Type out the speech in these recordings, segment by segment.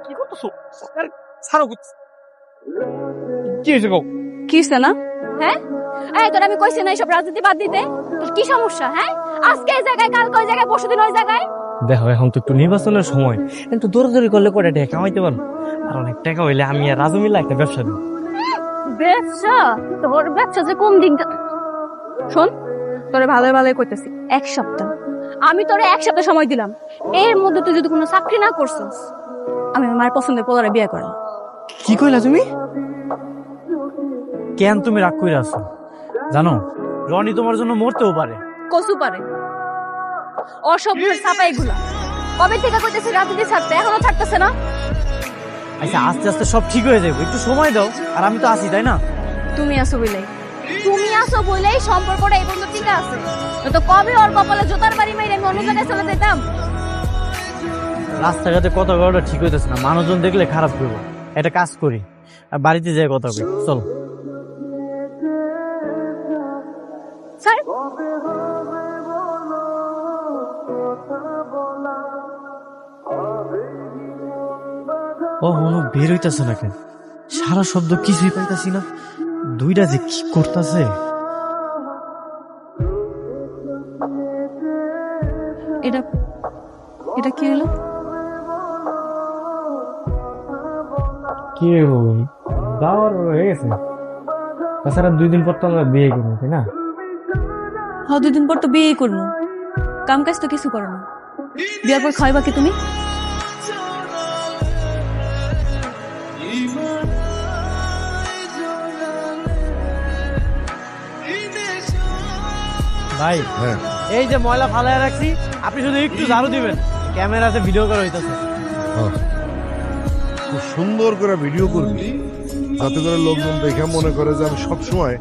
কি করতেছো? ছাড়ো। কি হয়েছে গো? কি হইছে না? হ্যাঁ, এই তোর আমি কইছি না এইসব রাজনীতি বাদ দিতে। তোর কি সমস্যা? হ্যাঁ, আজকে এই জায়গায়, কালকে ওই জায়গায়, পরশুদিন ওই জায়গায়। দেখো এখন তো একটু নির্বাচনের সময়, কিন্তু দৌড়াদৌড়ি করলে কয়টা টাকা কামাইতে পারবো? আর অনেক টাকা হইলে আমি আর রাজু মিলে একটা ব্যবসা দিই। ব্যবসা? তোর ব্যবসা যে কোন দিন? শোন, তোরে ভালোই ভালোই কইতেছি, 1 সপ্তাহ আমি তোরে 1 সপ্তাহ সময় দিলাম। এর মধ্যে তুই যদি কোনো চাকরি না করছিস, আমি আমার পছন্দের পোলারে বিয়ে করব। কি কইলা তুমি? কেন তুমি রাগ কইরা আছো? জানো রনি তোমার জন্য মরতেও পারে। কসু পারে অসভ্যের ছাপা এগুলা। কবে থেকে কইতেছি রাজনীতি ছাড়তে, এখনো ছাড়তেছে না। আচ্ছা আস্তে আস্তে সব ঠিক হয়ে যাবে, একটু সময় দাও। আর আমি তো আছি, তাই না? তুমি আসো বলেই সম্পর্কটা এই পর্যন্ত ঠিক আছে। তো কবে ওর কপালে জোতার বাড়ি মেরে আমি অন্য জায়গায় চলে যেতাম। রাস্তাঘাটে কথা বলাটা ঠিক হইতেছে না, মানুষজন দেখলে খারাপ করবো। একটা কাজ করি, আর বাড়িতে যাই কথা বলি। চল। স্যার, ও হনু বের হইতাছে না কেন? সারা শব্দ কিছুই পাইতাছি না। দুইটা যে কি করতেছে। এটা এটা কি হলো? কি যাওয়ার হয়ে গেছে। তাছাড়া 2 দিন পর তো আমরা বিয়ে করবো, তাই না? হ্যাঁ, 2 দিন পর তো বিয়ে করবো। কাম কাজ তো কিছু করো না। বিয়ার পর খাইবা কি তুমি? ভাই এই যে ময়লা ফালায় রাখছি, আপনি শুধু একটু ঝাড়ু দিবেন। ক্যামেরাতে ভিডিও করা হইতাছে। খুব সুন্দর করে ভিডিও করবি, যাতে করে লোকজন দেখে মনে করে যে আমি সবসময়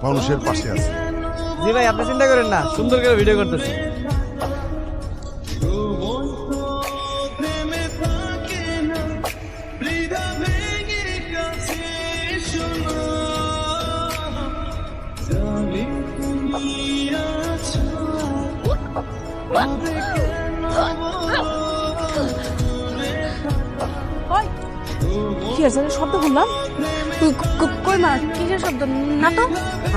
মানুষের পাশে আছি। জি ভাই, আপনি চিন্তা করেন না, সুন্দর করে ভিডিও করতেছি। কি আছে শব্দ শুনলাম? কই মা, কিসের শব্দ? না তো,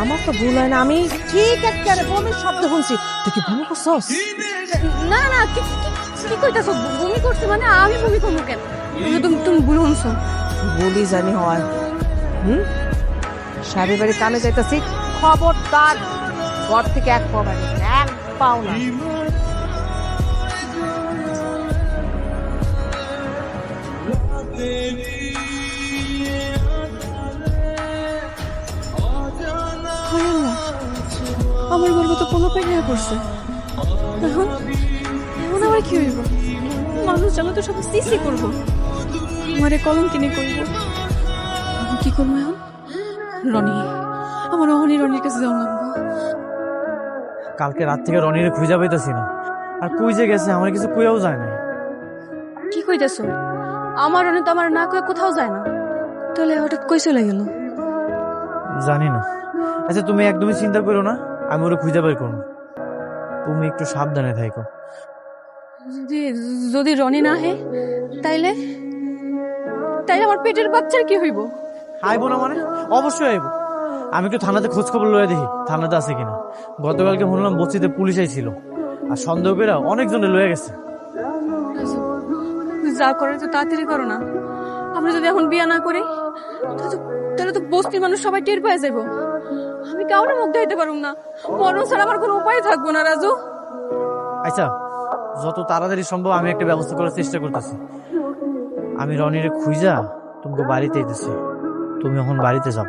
আমার তো ভুল হয় না, আমি ঠিক একটা বমির শব্দ শুনছি। তুই কি বমি করছস? না না, কি কইতাছো? বমি করছে মানে? আমি বমি করবো কেন? তুমি ভুল শুনছো। বলি জানি হয়। সারি বাড়ি কামে যাইতাছি, খবরদার ঘর থেকে এক পাও বাইরে, এক পাও না। আমার বলবো তো কোনো পেরিয়ে করছে। এখন এখন আমার কি হইব? মানুষ জানো তো সব সিসি করবো, আমারে কলম কিনে করবো। কি করবো এখন? রনি, আমার রনির কাছে যাওয়া লাগবো। কালকে রাত থেকে রনির খুঁজে পাইতেছি না। আর কই যে গেছে আমার কিছু কইয়াও যায় না। কি কইতেছো? আমার রনি তো আমার না কয়ে কোথাও যায় না। তাহলে হঠাৎ কই চলে গেল? জানি না। আচ্ছা তুমি একদমই চিন্তা করো না, আমি ওরা খুঁজে বের করবো। তুমি একটু সাবধানে থাকো। যদি রনি না হে, তাইলে আমার পেটের বাচ্চার কি হইব? আইবো না মানে? অবশ্যই আইবো। আমি একটু থানাতে খোঁজ খবর লয়ে দেখি থানাতে আছে কিনা। গতকালকে শুনলাম বস্তিতে পুলিশ আইছিল, আর সন্দেহ করে অনেকজনে লয়ে গেছে। যা করে তো তাড়াতাড়ি করো না। আমরা যদি এখন বিয়া না করি, তাহলে তো বস্তির মানুষ সবাই টের পেয়ে যাবো। আমি কাউরে মুখ দেখাইতে পারবো না। মরণ ছাড়া আমার কোনো উপায় থাকবো না রাজু। আচ্ছা, যত তাড়াতাড়ি সম্ভব আমি একটা ব্যবস্থা করার চেষ্টা করতেছি। আমি রনিরে খুঁজা তোমাকে বাড়িতে দিতেছি, তুমি এখন বাড়িতে যাও।